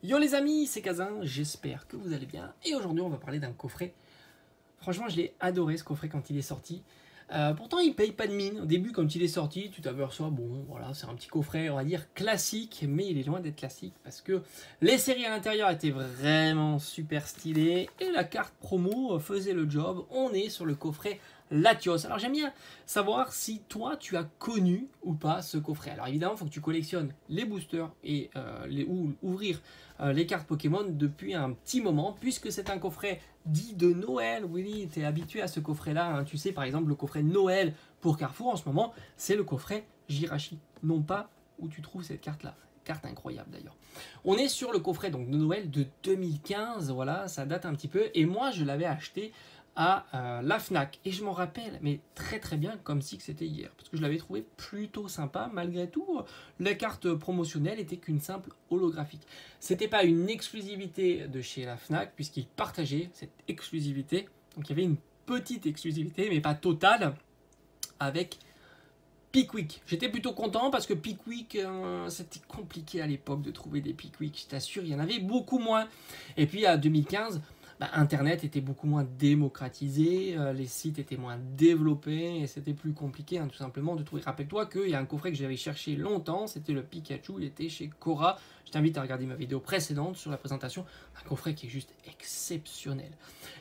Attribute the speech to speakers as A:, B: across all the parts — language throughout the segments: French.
A: Yo les amis, c'est Kazin, j'espère que vous allez bien. Et aujourd'hui on va parler d'un coffret. Franchement je l'ai adoré ce coffret quand il est sorti. Pourtant il paye pas de mine. Au début quand il est sorti, tu t'aperçois, bon voilà, c'est un petit coffret on va dire classique. Mais il est loin d'être classique parce que les séries à l'intérieur étaient vraiment super stylées. Et la carte promo faisait le job. On est sur le coffret Latios. Alors j'aime bien savoir si toi tu as connu ou pas ce coffret. Alors évidemment il faut que tu collectionnes les boosters et ouvrir les cartes Pokémon depuis un petit moment, puisque c'est un coffret dit de Noël. Oui, tu es habitué à ce coffret-là, hein. Tu sais, par exemple, le coffret Noël pour Carrefour en ce moment, c'est le coffret Jirachi. Non pas où tu trouves cette carte-là. Carte incroyable d'ailleurs. On est sur le coffret donc, de Noël de 2015, voilà, ça date un petit peu. Et moi, je l'avais acheté à la Fnac. Et je m'en rappelle, mais très très bien, comme si c'était hier. Parce que je l'avais trouvé plutôt sympa. Malgré tout, la carte promotionnelle était qu'une simple holographique. C'était pas une exclusivité de chez la Fnac, puisqu'ils partageaient cette exclusivité. Donc il y avait une petite exclusivité, mais pas totale, avec Pickwick. J'étais plutôt content parce que Pickwick, c'était compliqué à l'époque de trouver des Pickwick. Je t'assure, il y en avait beaucoup moins. Et puis à 2015... Internet était beaucoup moins démocratisé, les sites étaient moins développés et c'était plus compliqué tout simplement de trouver. Rappelle-toi qu'il y a un coffret que j'avais cherché longtemps, c'était le Pikachu, il était chez Cora. Je t'invite à regarder ma vidéo précédente sur la présentation. Un coffret qui est juste exceptionnel.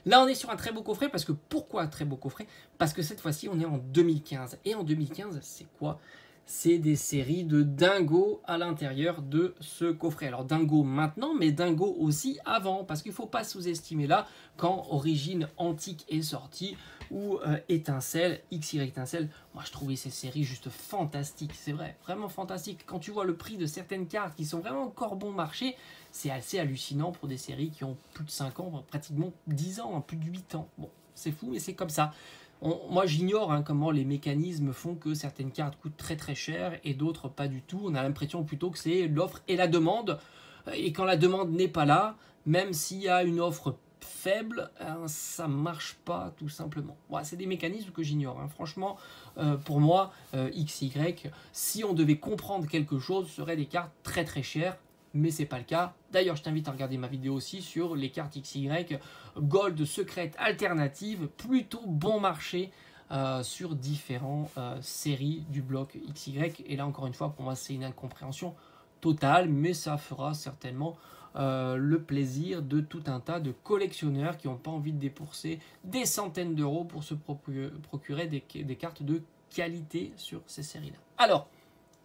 A: Là on est sur un très beau coffret parce que pourquoi un très beau coffret? Parce que cette fois-ci on est en 2015. Et en 2015 c'est quoi? C'est des séries de Dingo à l'intérieur de ce coffret. Alors Dingo maintenant, mais Dingo aussi avant, parce qu'il ne faut pas sous-estimer là quand Origine Antique est sortie, ou Étincelle, XY Étincelle. Moi je trouvais ces séries juste fantastiques, c'est vrai, vraiment fantastiques. Quand tu vois le prix de certaines cartes qui sont vraiment encore bon marché, c'est assez hallucinant pour des séries qui ont plus de 5 ans, pratiquement 10 ans, plus de 8 ans. Bon, c'est fou, mais c'est comme ça. Moi j'ignore comment les mécanismes font que certaines cartes coûtent très très cher et d'autres pas du tout. On a l'impression plutôt que c'est l'offre et la demande. Et quand la demande n'est pas là, même s'il y a une offre faible, ça marche pas tout simplement. Ouais, c'est des mécanismes que j'ignore. Franchement, pour moi, XY, si on devait comprendre quelque chose, ce serait des cartes très très chères. Mais c'est pas le cas. D'ailleurs, je t'invite à regarder ma vidéo aussi sur les cartes XY, Gold, secrète, alternative, plutôt bon marché sur différentes séries du bloc XY. Et là, encore une fois, pour moi, c'est une incompréhension totale, mais ça fera certainement le plaisir de tout un tas de collectionneurs qui n'ont pas envie de débourser des centaines d'euros pour se procurer des cartes de qualité sur ces séries-là. Alors,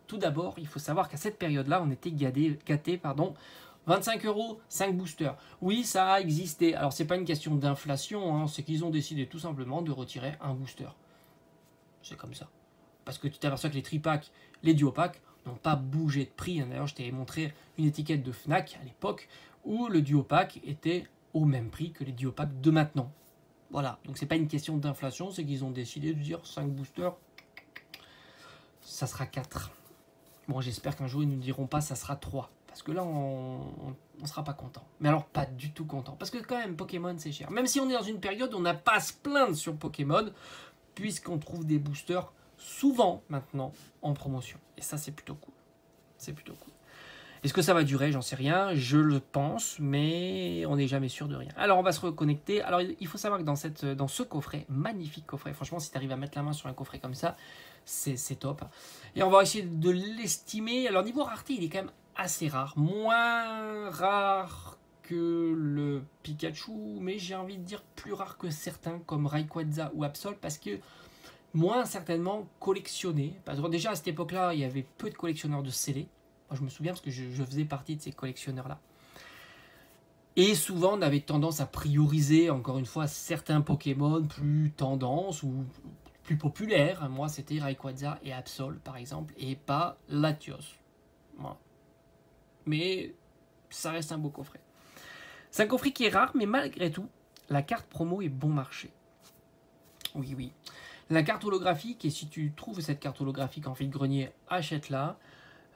A: tout d'abord, il faut savoir qu'à cette période-là, on était gâtés, 25 euros, 5 boosters. Oui, ça a existé. Alors, c'est pas une question d'inflation, c'est qu'ils ont décidé tout simplement de retirer un booster. C'est comme ça. Parce que tu t'aperçois que les tripacks, les duopacks n'ont pas bougé de prix. D'ailleurs, je t'ai montré une étiquette de Fnac à l'époque où le duopack était au même prix que les duopacks de maintenant. Voilà, donc c'est pas une question d'inflation, c'est qu'ils ont décidé de dire 5 boosters, ça sera 4. Bon, j'espère qu'un jour, ils ne nous diront pas ça sera 3. Parce que là, on ne sera pas content. Mais alors, pas du tout content. Parce que quand même, Pokémon, c'est cher. Même si on est dans une période où on n'a pas à se plaindre sur Pokémon, puisqu'on trouve des boosters souvent, maintenant, en promotion. Et ça, c'est plutôt cool. C'est plutôt cool. Est-ce que ça va durer? J'en sais rien. Je le pense, mais on n'est jamais sûr de rien. Alors, on va se reconnecter. Alors, il faut savoir que dans ce coffret, magnifique coffret, franchement, si tu arrives à mettre la main sur un coffret comme ça, c'est top. Et on va essayer de l'estimer. Alors, niveau rareté, il est quand même assez rare. Moins rare que le Pikachu, mais j'ai envie de dire plus rare que certains, comme Rayquaza ou Absol, parce que moins certainement collectionné. Parce que déjà, à cette époque-là, il y avait peu de collectionneurs de scellés. Moi, je me souviens parce que je faisais partie de ces collectionneurs-là. Et souvent, on avait tendance à prioriser, encore une fois, certains Pokémon plus tendance ou plus populaires. Moi, c'était Rayquaza et Absol, par exemple, et pas Latios. Voilà. Mais ça reste un beau coffret. C'est un coffret qui est rare, mais malgré tout, la carte promo est bon marché. Oui, oui. La carte holographique, et si tu trouves cette carte holographique en vide-grenier, achète-la.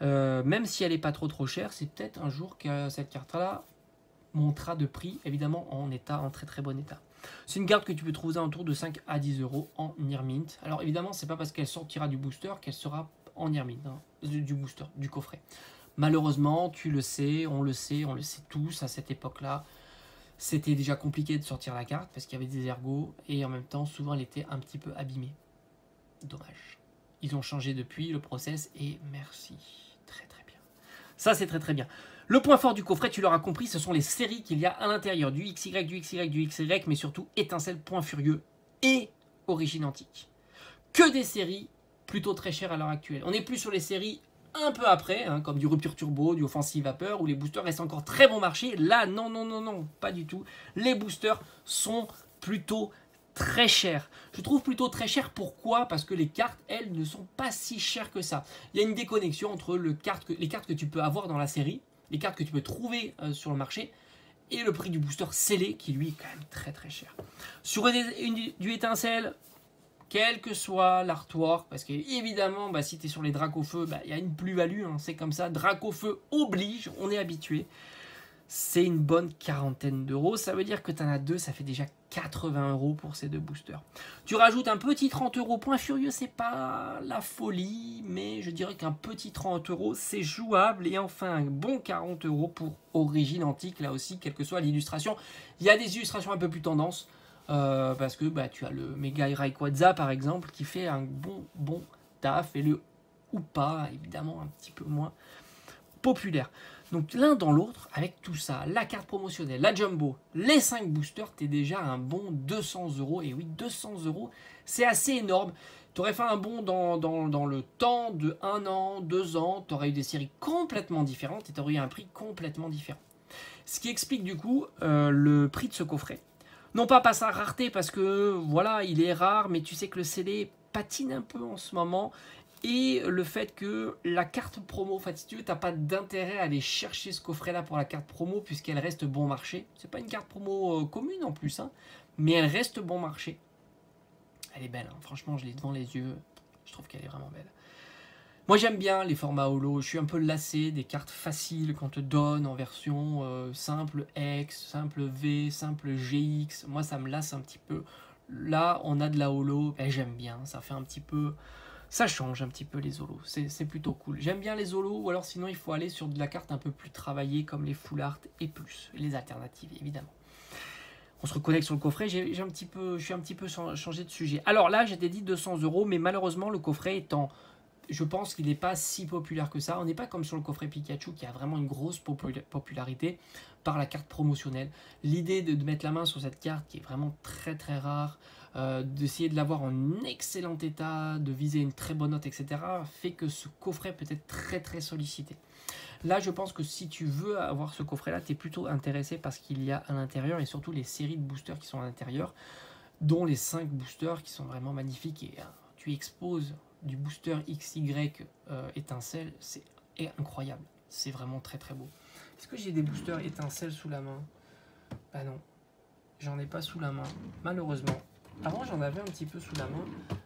A: Même si elle n'est pas trop chère, c'est peut-être un jour que cette carte-là montera de prix, évidemment en très très bon état. C'est une carte que tu peux trouver autour de 5 à 10 euros en Near Mint. Alors évidemment, c'est pas parce qu'elle sortira du booster qu'elle sera en Near Mint, du booster, du coffret. Malheureusement, tu le sais, on le sait tous à cette époque-là. C'était déjà compliqué de sortir la carte parce qu'il y avait des ergots et en même temps, souvent, elle était un petit peu abîmée. Dommage. Ils ont changé depuis le process et merci. Très très bien. Ça, c'est très très bien. Le point fort du coffret, tu l'auras compris, ce sont les séries qu'il y a à l'intérieur. Du XY, du XY, du XY, mais surtout Étincelle, Point Furieux et Origine Antique. Que des séries plutôt très chères à l'heure actuelle. On n'est plus sur les séries un peu après, hein, comme du Rupture Turbo, du Offensive Vapeur, où les boosters restent encore très bon marché. Là, non, non, non, non, pas du tout. Les boosters sont plutôt très chers. Je trouve plutôt très chers. Pourquoi? Parce que les cartes, elles, ne sont pas si chères que ça. Il y a une déconnexion entre les cartes que tu peux avoir dans la série, les cartes que tu peux trouver sur le marché, et le prix du booster scellé, qui lui est quand même très très cher. Sur du étincelle, quel que soit l'artwork, parce qu'évidemment, si tu es sur les Dracofeu, il y a une plus-value, hein, c'est comme ça, Dracofeu oblige, on est habitué. C'est une bonne quarantaine d'euros, ça veut dire que tu en as deux, ça fait déjà 80 euros pour ces deux boosters. Tu rajoutes un petit 30 euros, Point Furieux, c'est pas la folie, mais je dirais qu'un petit 30 euros, c'est jouable, et enfin un bon 40 euros pour Origine Antique, là aussi, quelle que soit l'illustration. Il y a des illustrations un peu plus tendance, parce que tu as le Mega Rayquaza par exemple qui fait un bon taf et le Hoopa évidemment un petit peu moins populaire. Donc l'un dans l'autre, avec tout ça, la carte promotionnelle, la Jumbo, les 5 boosters, tu es déjà un bon 200 euros. Et oui, 200 euros, c'est assez énorme. Tu aurais fait un bond dans le temps de 1 an, 2 ans, tu aurais eu des séries complètement différentes et tu aurais eu un prix complètement différent. Ce qui explique du coup le prix de ce coffret. Non pas par sa rareté, parce que voilà, il est rare, mais tu sais que le CD patine un peu en ce moment. Et le fait que la carte promo, enfin si tu veux, tu n'as pas d'intérêt à aller chercher ce coffret-là pour la carte promo, puisqu'elle reste bon marché. C'est pas une carte promo commune en plus, hein, mais elle reste bon marché. Elle est belle, hein. Franchement, je l'ai devant les yeux. Je trouve qu'elle est vraiment belle. Moi j'aime bien les formats holo, je suis un peu lassé des cartes faciles qu'on te donne en version simple X, simple V, simple GX. Moi ça me lasse un petit peu. Là on a de la holo, j'aime bien, ça fait un petit peu... Ça change un petit peu les holos, c'est plutôt cool. J'aime bien les holos, ou alors sinon il faut aller sur de la carte un peu plus travaillée comme les full art et plus, les alternatives évidemment. On se reconnecte sur le coffret, je suis un petit peu changé de sujet. Alors là j'étais dit 200 euros, mais malheureusement le coffret étant... Je pense qu'il n'est pas si populaire que ça. On n'est pas comme sur le coffret Pikachu qui a vraiment une grosse popularité par la carte promotionnelle. L'idée de mettre la main sur cette carte qui est vraiment très très rare, d'essayer de l'avoir en excellent état, de viser une très bonne note, etc. fait que ce coffret peut être très très sollicité. Là, je pense que si tu veux avoir ce coffret-là, tu es plutôt intéressé parce qu'il y a à l'intérieur et surtout les séries de boosters qui sont à l'intérieur, dont les 5 boosters qui sont vraiment magnifiques et tu exposes du booster XY étincelle, c'est incroyable. C'est vraiment très très beau. Est-ce que j'ai des boosters étincelles sous la main? Bah non, j'en ai pas sous la main, malheureusement. Avant j'en avais un petit peu sous la main,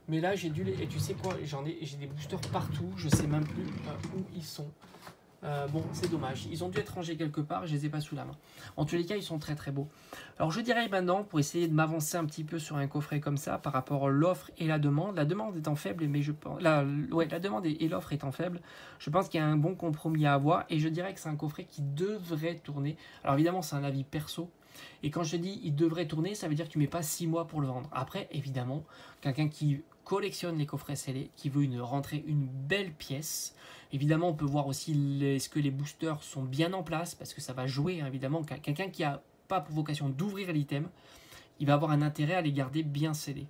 A: mais là j'ai dû les... Et tu sais quoi, j'ai des boosters partout, je sais même plus où ils sont. Bon, c'est dommage. Ils ont dû être rangés quelque part, je les ai pas sous la main. En tous les cas, ils sont très très beaux. Alors je dirais maintenant, pour essayer de m'avancer un petit peu sur un coffret comme ça, par rapport à l'offre et la demande étant faible, mais je pense... la demande et l'offre étant faible, je pense qu'il y a un bon compromis à avoir, et je dirais que c'est un coffret qui devrait tourner. Alors évidemment, c'est un avis perso, et quand je dis il devrait tourner, ça veut dire que tu mets pas 6 mois pour le vendre. Après, évidemment, quelqu'un qui collectionne les coffrets scellés, qui veut rentrer une belle pièce. Évidemment, on peut voir aussi est-ce que les boosters sont bien en place, parce que ça va jouer, hein, évidemment. Quelqu'un qui n'a pas pour vocation d'ouvrir l'item, il va avoir un intérêt à les garder bien scellés,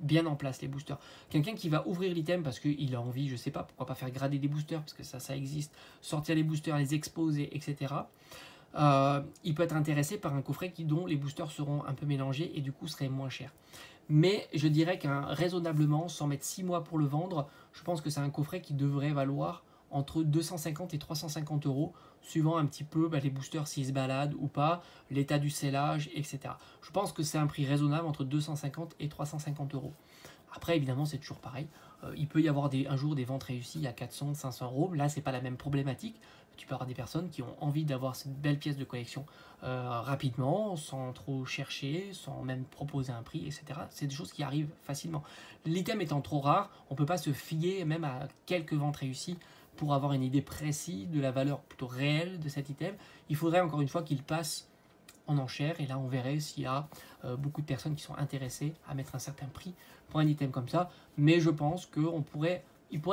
A: bien en place, les boosters. Quelqu'un qui va ouvrir l'item parce qu'il a envie, je sais pas, pourquoi pas faire grader des boosters, parce que ça existe, sortir les boosters, les exposer, etc. Il peut être intéressé par un coffret dont les boosters seront un peu mélangés et du coup serait moins cher. Mais je dirais raisonnablement, sans mettre 6 mois pour le vendre, je pense que c'est un coffret qui devrait valoir entre 250 et 350 euros, suivant un petit peu les boosters s'ils se baladent ou pas, l'état du scellage, etc. Je pense que c'est un prix raisonnable entre 250 et 350 euros. Après, évidemment, c'est toujours pareil. Il peut y avoir un jour des ventes réussies à 400, 500 euros. Là, c'est pas la même problématique. Tu peux avoir des personnes qui ont envie d'avoir cette belle pièce de collection rapidement, sans trop chercher, sans même proposer un prix, etc. C'est des choses qui arrivent facilement. L'item étant trop rare, on ne peut pas se fier même à quelques ventes réussies pour avoir une idée précise de la valeur plutôt réelle de cet item. Il faudrait encore une fois qu'il passe en enchère et là on verrait s'il y a beaucoup de personnes qui sont intéressées à mettre un certain prix pour un item comme ça, mais je pense qu'il pourrait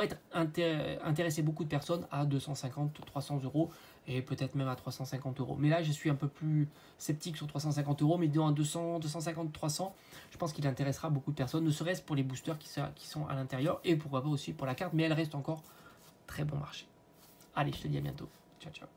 A: être intéresser beaucoup de personnes à 250-300 euros et peut-être même à 350 euros. Mais là je suis un peu plus sceptique sur 350 euros, mais dans 200, 250, 300, je pense qu'il intéressera beaucoup de personnes, ne serait-ce pour les boosters qui sont à l'intérieur et pourquoi pas aussi pour la carte, mais elle reste encore très bon marché. Allez, je te dis à bientôt. Ciao, ciao.